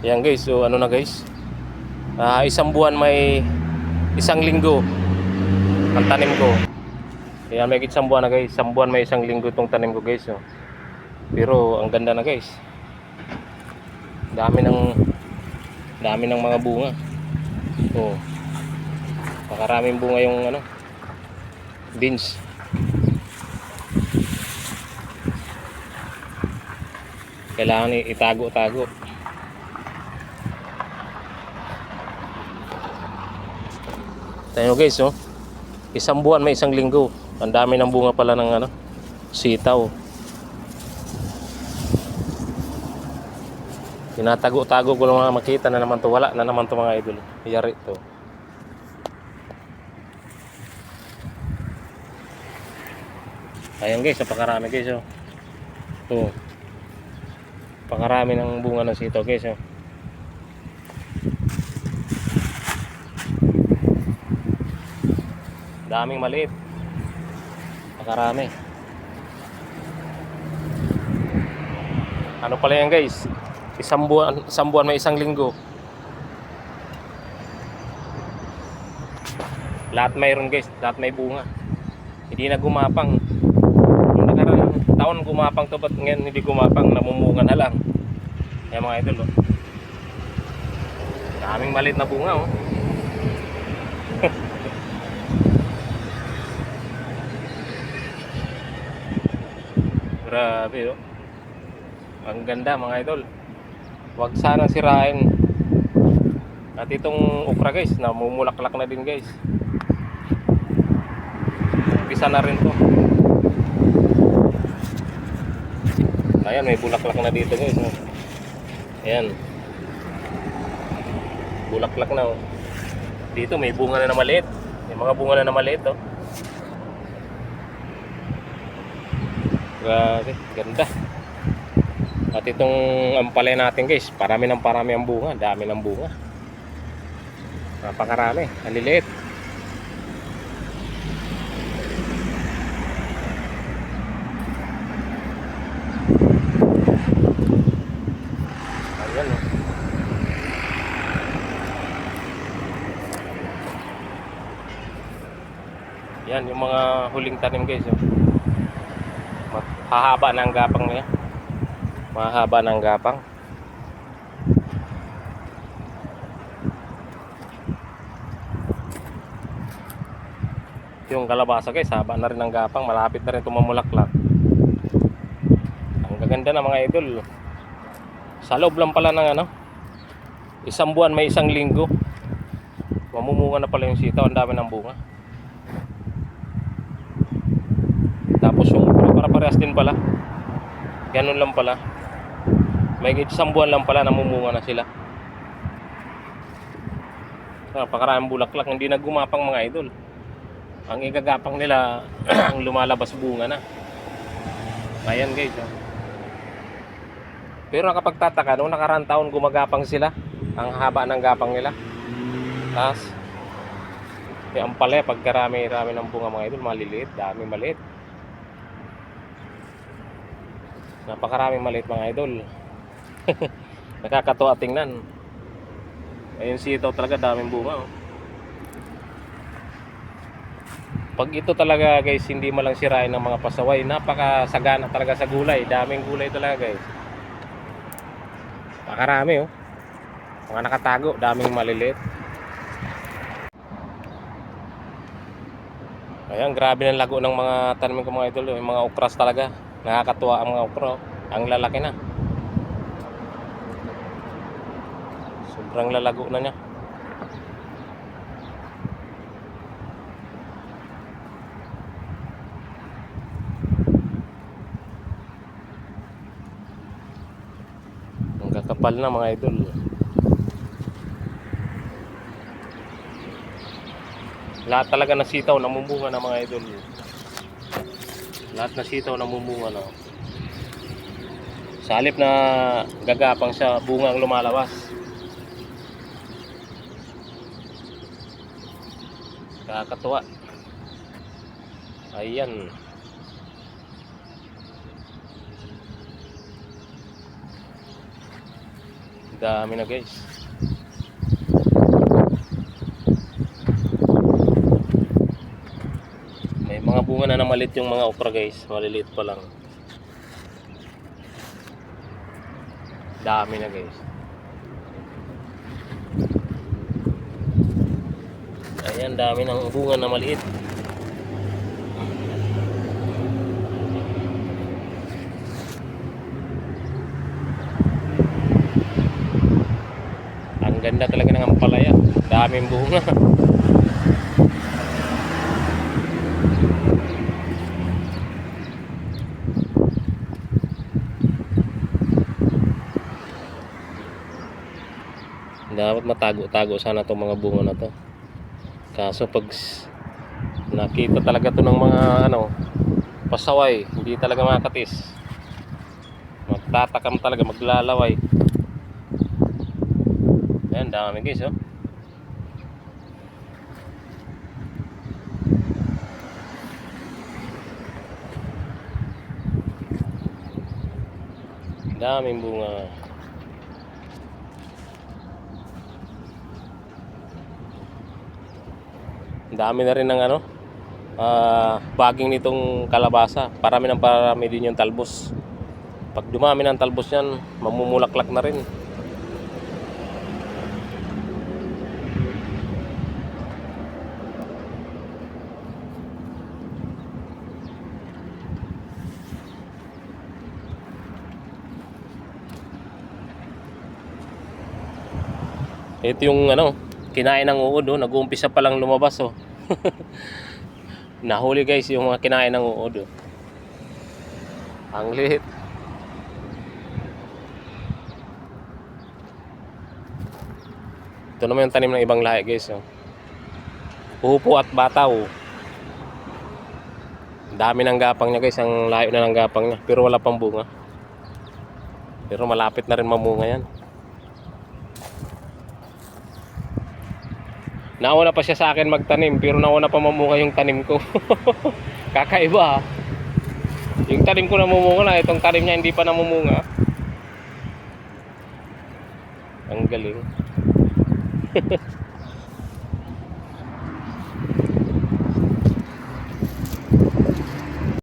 Ayan guys, so ano na guys, isang buwan may isang linggo ang tanim ko. Ayan, may isang buwan na guys, isang buwan may isang linggo itong tanim ko guys. So. Pero ang ganda na guys, dami ng mga bunga. Oh, makaraming bunga yung ano, beans. Kailangan itago-tago. Tayo guys, oh. Isang buwan may isang linggo. Ang dami ng bunga pala ng ano, sitaw. Tinatago-tago ko lang mga makita na naman to. Wala na naman to mga idol. Yari to. Ayan guys, napakarami guys, oh. Oh. Pakarami ng bunga ng sitaw guys, oh. Daming maliit. Pakarami. Ano pala yan guys? Isang buwan may isang linggo. Lahat mayroon guys, lahat may bunga. Hindi na gumapang. Yung nakarang taon gumapang to, ba't ngayon hindi gumapang, namumunga na lang. Ayan mga idol, oh. Daming maliit na bunga, oh. Grabe, oh. Ang ganda mga idol. Huwag sanang sirain. At itong okra guys, namumulaklak na din guys. Umpisa na rin to. Ayan, may bulaklak na dito guys, oh. Ayan. Bulaklak na, oh. Dito may bunga na maliit. May mga bunga na maliit, oh. Grabe, ganda. At itong ampalaya natin guys, parami ang bunga, dami ng bunga. Napakarami, maliliit. Ayan, oh. Yan yung mga huling tanim guys, oh. Hahaba na ang gapang niya. Mahaba ng gapang. Yung kalabasa guys, haba na rin ang gapang. Malapit na rin tumamulaklak. Ang gaganda na mga idol. Sa loob lang pala ng ano, isang buwan may isang linggo, mamumunga na pala yung sitaw. Ang dami ng bunga. Tapos yung para-parehas din pala. Ganun lang pala. May isang buwan lang pala namumunga na sila. Napakaraming bulaklak, hindi na gumapang mga idol. Ang igagapang nila ang lumalabas bunga na. Ayan guys, oh. Pero nakapagtataka, noong nakaraang taon gumagapang sila. Ang haba ng gapang nila. Tapos ang palaya, pagkarami-rami ng bunga mga idol, maliliit, daming maliit. Napakaraming maliit mga idol. Nakakatuwa tingnan. Ayun, sitaw talaga, daming bunga, oh. Pag ito talaga guys, hindi mo lang sirain ng mga pasaway, napakasagana talaga sa gulay. Daming gulay talaga guys. Napakarami, oh. Mga nakatago, daming maliliit. Ayan, grabe ng lago ng mga tanim ko mga idol, yung mga okras talaga. Nakakatuwa ang mga okra, oh. Ang lalaki na. Sobrang lalago na niya. Ang kakapal na mga idol. Lahat talaga na sitaw namumunga na mga idol. Lahat na sitaw namumunga na. Sa halip na gagapang siya, bungang lumalabas. Kakatuwa. Ayan. Dami na guys. May mga bunga na malit yung mga okra guys. Maliliit pa lang. Dami na guys. Ayan, dami ng bunga na maliit. Ang ganda talaga ng ampalaya. Daming bunga. Dapat matago-tago sana itong mga bunga na to. Kaso pag nakita talaga to ng mga pasaway, hindi talaga makatis. Magtatakam talaga, maglalaway. Ayan, dami guys oh. Daming bunga. Dami na rin ng baging nitong kalabasa. Parami ng parami din yung talbos. Pag dumami ng talbos yan, mamumulaklak na rin. Ito yung kinain ng uod oh, nag-uumpisa pa lang lumabas oh. Nahuli guys yung mga kinain ng uod oh. Ang liit. Ito naman yung tanim ng ibang lahi guys oh. Upo at bataw. Dami ng gapang niya guys, ang layo na ng gapang niya, pero wala pang bunga. Pero malapit na rin mamunga yan. Nauna pa siya sa akin magtanim, pero nauna pa mamunga yung tanim ko. Kakaiba ha. Yung tanim ko namumunga na, itong tanim niya hindi pa namumunga. Ang galing.